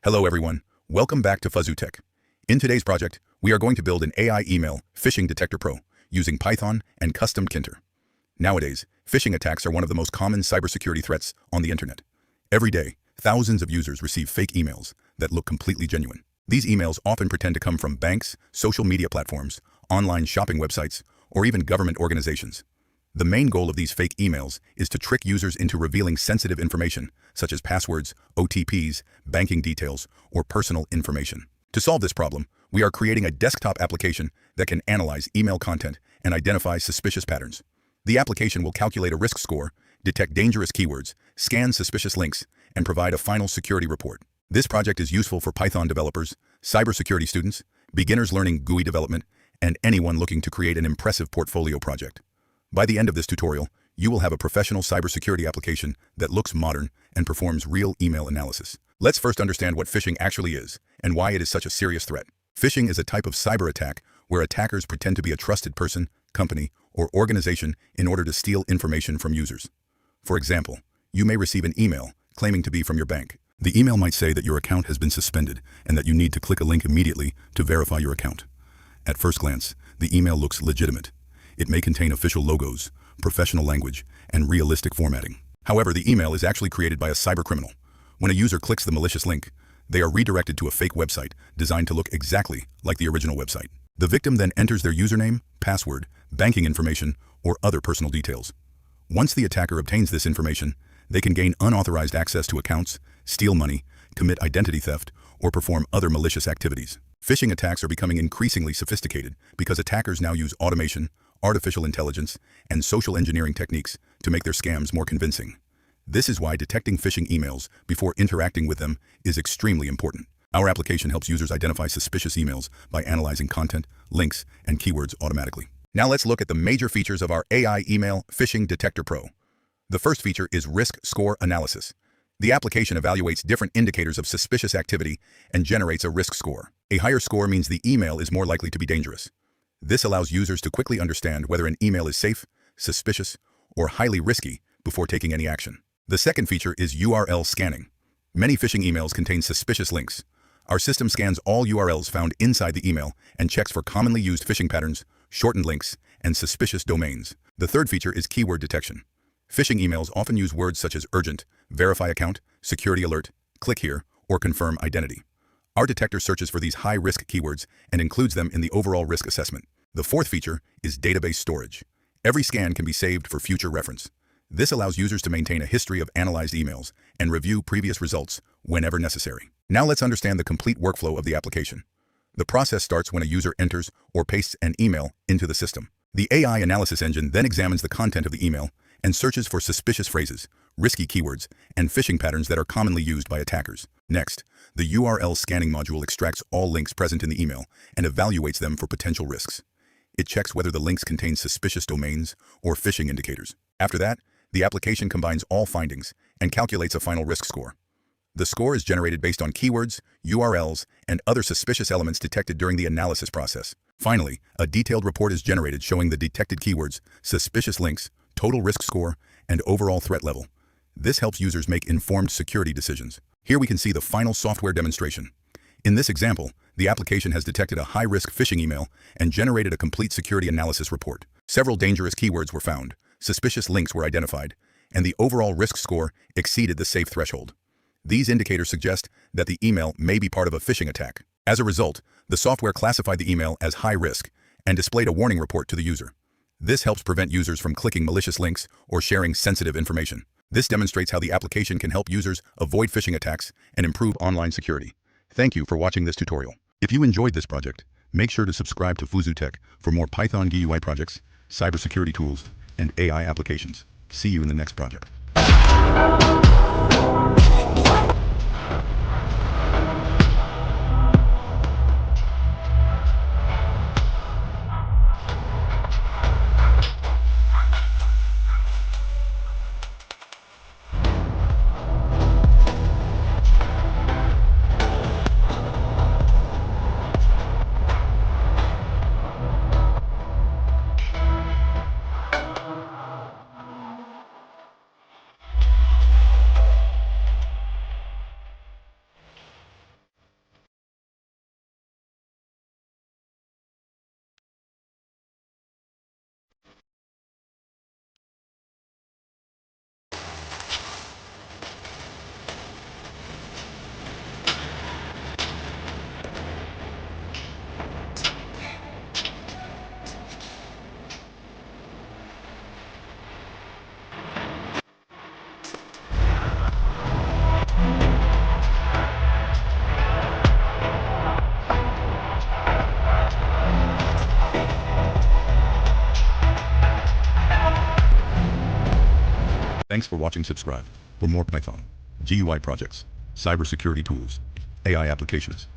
Hello everyone, welcome back to FuzzuTech. In today's project, we are going to build an AI email phishing detector pro using Python and CustomTkinter. Nowadays, phishing attacks are one of the most common cybersecurity threats on the internet. Every day, thousands of users receive fake emails that look completely genuine. These emails often pretend to come from banks, social media platforms, online shopping websites, or even government organizations. The main goal of these fake emails is to trick users into revealing sensitive information, such as passwords, OTPs, banking details, or personal information. To solve this problem, we are creating a desktop application that can analyze email content and identify suspicious patterns. The application will calculate a risk score, detect dangerous keywords, scan suspicious links, and provide a final security report. This project is useful for Python developers, cybersecurity students, beginners learning GUI development, and anyone looking to create an impressive portfolio project. By the end of this tutorial, you will have a professional cybersecurity application that looks modern and performs real email analysis. Let's first understand what phishing actually is and why it is such a serious threat. Phishing is a type of cyber attack where attackers pretend to be a trusted person, company, or organization in order to steal information from users. For example, you may receive an email claiming to be from your bank. The email might say that your account has been suspended and that you need to click a link immediately to verify your account. At first glance, the email looks legitimate. It may contain official logos, professional language, and realistic formatting. However, the email is actually created by a cybercriminal. When a user clicks the malicious link, they are redirected to a fake website designed to look exactly like the original website. The victim then enters their username, password, banking information, or other personal details. Once the attacker obtains this information, they can gain unauthorized access to accounts, steal money, commit identity theft, or perform other malicious activities. Phishing attacks are becoming increasingly sophisticated because attackers now use automation, artificial intelligence, and social engineering techniques to make their scams more convincing. This is why detecting phishing emails before interacting with them is extremely important. Our application helps users identify suspicious emails by analyzing content, links, and keywords automatically. Now let's look at the major features of our AI Email Phishing Detector Pro. The first feature is risk score analysis. The application evaluates different indicators of suspicious activity and generates a risk score. A higher score means the email is more likely to be dangerous. This allows users to quickly understand whether an email is safe, suspicious, or highly risky before taking any action. The second feature is URL scanning. Many phishing emails contain suspicious links. Our system scans all URLs found inside the email and checks for commonly used phishing patterns, shortened links, and suspicious domains. The third feature is keyword detection. Phishing emails often use words such as urgent, verify account, security alert, click here, or confirm identity. Our detector searches for these high-risk keywords and includes them in the overall risk assessment. The fourth feature is database storage. Every scan can be saved for future reference. This allows users to maintain a history of analyzed emails and review previous results whenever necessary. Now let's understand the complete workflow of the application. The process starts when a user enters or pastes an email into the system. The AI analysis engine then examines the content of the email and searches for suspicious phrases, risky keywords, and phishing patterns that are commonly used by attackers. Next, the URL scanning module extracts all links present in the email and evaluates them for potential risks. It checks whether the links contain suspicious domains or phishing indicators. After that, the application combines all findings and calculates a final risk score. The score is generated based on keywords, URLs, and other suspicious elements detected during the analysis process. Finally, a detailed report is generated showing the detected keywords, suspicious links, total risk score, and overall threat level. This helps users make informed security decisions. Here we can see the final software demonstration. In this example, the application has detected a high-risk phishing email and generated a complete security analysis report. Several dangerous keywords were found, suspicious links were identified, and the overall risk score exceeded the safe threshold. These indicators suggest that the email may be part of a phishing attack. As a result, the software classified the email as high risk and displayed a warning report to the user. This helps prevent users from clicking malicious links or sharing sensitive information. This demonstrates how the application can help users avoid phishing attacks and improve online security. Thank you for watching this tutorial. If you enjoyed this project, make sure to subscribe to FuzzuTech for more Python GUI projects, cybersecurity tools, and AI applications. See you in the next project. Thanks for watching. Subscribe for more Python, GUI projects, cybersecurity tools, AI applications.